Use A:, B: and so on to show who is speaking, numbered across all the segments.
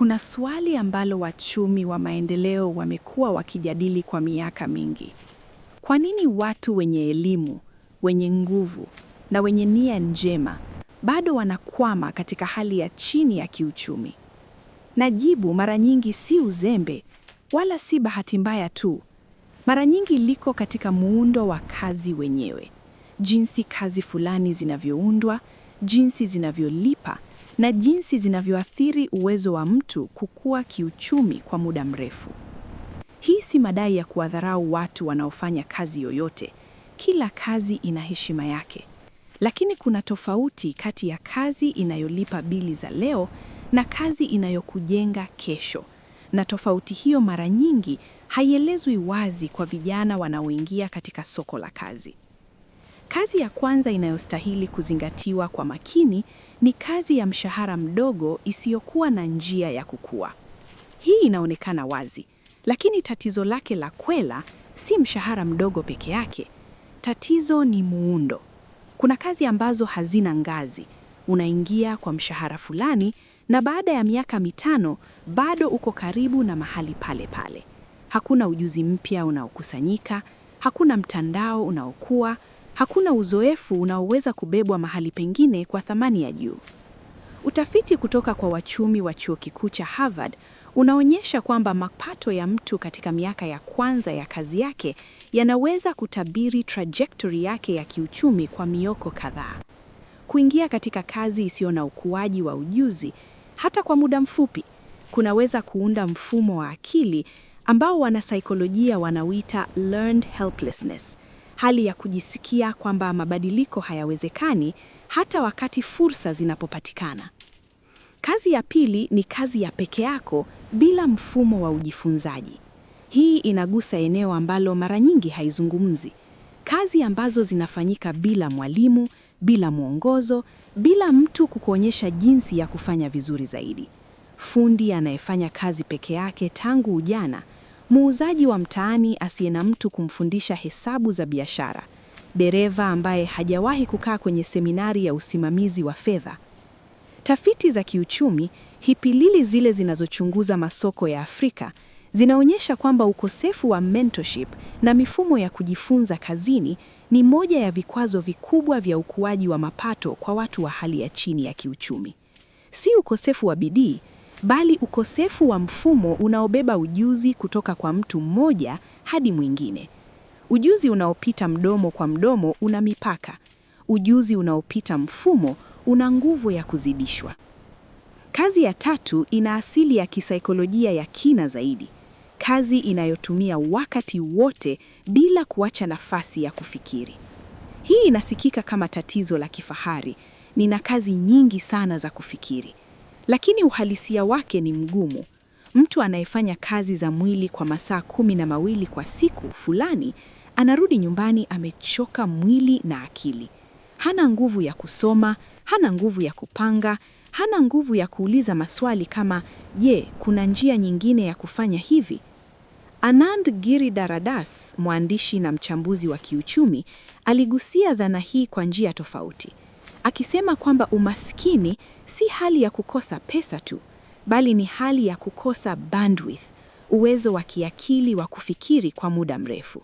A: Kuna swali ambalo wachumi wa maendeleo wamekuwa wakijadili kwa miaka mingi. Kwa nini watu wenye elimu, wenye nguvu na wenye nia njema bado wanakwama katika hali ya chini ya kiuchumi? Na jibu mara nyingi si uzembe wala si bahati mbaya tu. Mara nyingi liko katika muundo wa kazi wenyewe. Jinsi kazi fulani zinavyoundwa, jinsi zinavyolipa na jinsi zinavyoathiri uwezo wa mtu kukua kiuchumi kwa muda mrefu. Hii si madai ya kuwadharau watu wanaofanya kazi yoyote. Kila kazi ina heshima yake. Lakini kuna tofauti kati ya kazi inayolipa bili za leo na kazi inayokujenga kesho. Na tofauti hiyo mara nyingi haielezwi wazi kwa vijana wanaoingia katika soko la kazi. Kazi ya kwanza inayostahili kuzingatiwa kwa makini ni kazi ya mshahara mdogo isiyokuwa na njia ya kukua. Hii inaonekana wazi, lakini tatizo lake la kwela si mshahara mdogo peke yake. Tatizo ni muundo. Kuna kazi ambazo hazina ngazi. Unaingia kwa mshahara fulani na baada ya miaka 5 bado uko karibu na mahali pale pale. Hakuna ujuzi mpya unaokusanyika, hakuna mtandao unaokua, hakuna uzoefu unaoweza kubebwa mahali pengine kwa thamani ya juu. Utafiti kutoka kwa wachumi wa chuo kikuu cha Harvard unaonyesha kwamba mapato ya mtu katika miaka ya kwanza ya kazi yake yanaweza kutabiri trajectory yake ya kiuchumi kwa miongo kadhaa. Kuingia katika kazi isiyo na ukuaji wa ujuzi, hata kwa muda mfupi, kunaweza kuunda mfumo wa akili ambao wanasaikolojia wanauita learned helplessness. Hali ya kujisikia kwamba mabadiliko hayawezekani hata wakati fursa zinapopatikana. Kazi ya pili ni kazi ya peke yako bila mfumo wa ujifunzaji. Hii inagusa eneo ambalo mara nyingi haizungumzi. Kazi ambazo zinafanyika bila mwalimu, bila mwongozo, bila mtu kukuonyesha jinsi ya kufanya vizuri zaidi. Fundi anayefanya kazi peke yake tangu ujana, muuzaji wa mtaani asiye na mtu kumfundisha hesabu za biashara, dereva ambaye hajawahi kukaa kwenye seminari ya usimamizi wa fedha. Tafiti za kiuchumi, hipilili zile zinazochunguza masoko ya Afrika, zinaonyesha kwamba ukosefu wa mentorship na mifumo ya kujifunza kazini ni moja ya vikwazo vikubwa vya ukuaji wa mapato kwa watu wa hali ya chini ya kiuchumi. Si ukosefu wa bidii, bali ukosefu wa mfumo unaobeba ujuzi kutoka kwa mtu mmoja hadi mwingine. Ujuzi unaopita mdomo kwa mdomo una mipaka. Ujuzi unaopita mfumo una nguvu ya kuzidishwa. Kazi ya tatu ina asili ya kisaikolojia ya kina zaidi. Kazi inayotumia wakati wote bila kuacha nafasi ya kufikiri. Hii inasikika kama tatizo la kifahari. Nina kazi nyingi sana za kufikiri. Lakini uhalisia wake ni mgumu. Mtu anayefanya kazi za mwili kwa masaa 12 kwa siku fulani, anarudi nyumbani amechoka mwili na akili. Hana nguvu ya kusoma, hana nguvu ya kupanga, hana nguvu ya kuuliza maswali kama, je, kuna njia nyingine ya kufanya hivi? Anand Giridharadas, mwandishi na mchambuzi wa kiuchumi, aligusia dhana hii kwa njia tofauti. Akisema kwamba umaskini si hali ya kukosa pesa tu, bali ni hali ya kukosa bandwidth, uwezo wa kiakili wa kufikiri kwa muda mrefu.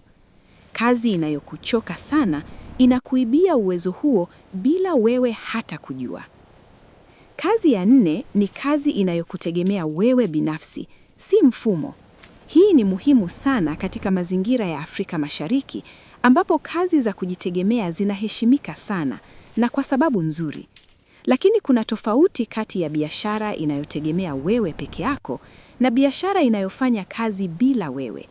A: Kazi inayokuchoka sana inakuibia uwezo huo bila wewe hata kujua. Kazi ya 4 ni kazi inayokutegemea wewe binafsi, si mfumo. Hii ni muhimu sana katika mazingira ya Afrika Mashariki, ambapo kazi za kujitegemea zinaheshimika sana na kwa sababu nzuri. Lakini kuna tofauti kati ya biashara inayotegemea wewe peke yako na biashara inayofanya kazi bila wewe.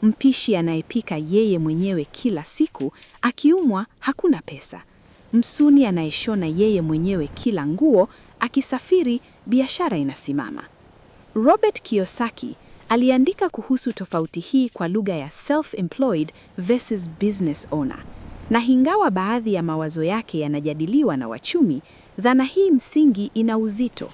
A: Mpishi anayepika yeye mwenyewe kila siku, akiumwa hakuna pesa. Msuni anayeshona yeye mwenyewe kila nguo, akisafiri biashara inasimama. Robert Kiyosaki aliandika kuhusu tofauti hii kwa lugha ya self-employed versus business owner. Na ingawa baadhi ya mawazo yake yanajadiliwa na wachumi, dhana hii msingi ina uzito.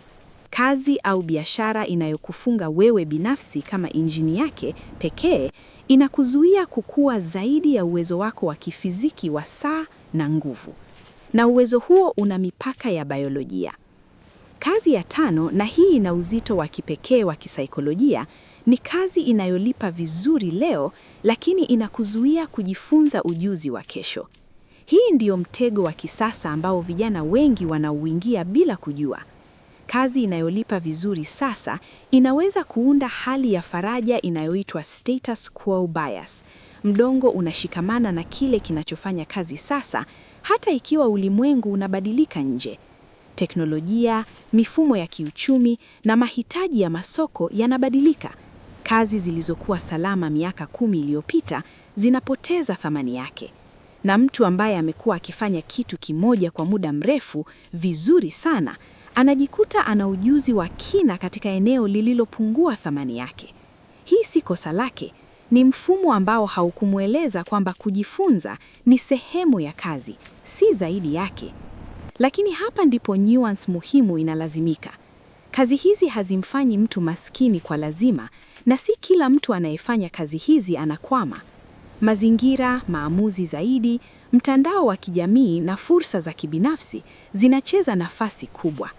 A: Kazi au biashara inayokufunga wewe binafsi kama injini yake pekee inakuzuia kukua zaidi ya uwezo wako wa kifiziki wa saa na nguvu. Na uwezo huo una mipaka ya biolojia. Kazi ya tano, na hii ina uzito wa kipekee wa kisaikolojia, ni kazi inayolipa vizuri leo lakini inakuzuia kujifunza ujuzi wa kesho. Hii ndiyo mtego wa kisasa ambao vijana wengi wanauingia bila kujua. Kazi inayolipa vizuri sasa inaweza kuunda hali ya faraja inayoitwa status quo bias. Mdongo unashikamana na kile kinachofanya kazi sasa, hata ikiwa ulimwengu unabadilika nje. Teknolojia, mifumo ya kiuchumi na mahitaji ya masoko yanabadilika. Kazi zilizokuwa salama miaka 10 iliyopita zinapoteza thamani yake. Na mtu ambaye amekuwa akifanya kitu kimoja kwa muda mrefu vizuri sana, anajikuta ana ujuzi wa kina katika eneo lililopungua thamani yake. Hii si kosa lake, ni mfumo ambao haukumweleza kwamba kujifunza ni sehemu ya kazi, si zaidi yake. Lakini hapa ndipo nuance muhimu inalazimika. Kazi hizi hazimfanyi mtu maskini kwa lazima, na si kila mtu anayefanya kazi hizi anakwama. Mazingira, maamuzi zaidi, mtandao wa kijamii na fursa za kibinafsi zinacheza nafasi kubwa.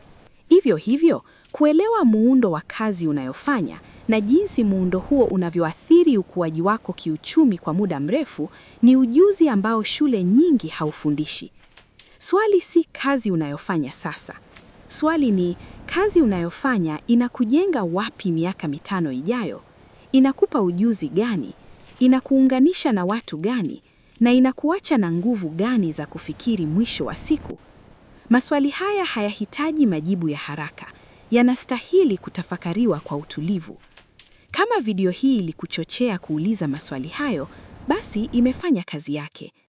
A: Hivyo, kuelewa muundo wa kazi unayofanya na jinsi muundo huo unavyoathiri ukuaji wako kiuchumi kwa muda mrefu ni ujuzi ambao shule nyingi haufundishi. Swali si kazi unayofanya sasa. Swali ni kazi unayofanya inakujenga wapi miaka 5 ijayo? Inakupa ujuzi gani? Inakuunganisha na watu gani? Na inakuacha na nguvu gani za kufikiri mwisho wa siku? Maswali haya hayahitaji majibu ya haraka. Yanastahili kutafakariwa kwa utulivu. Kama video hii ilikuchochea kuuliza maswali hayo, basi imefanya kazi yake.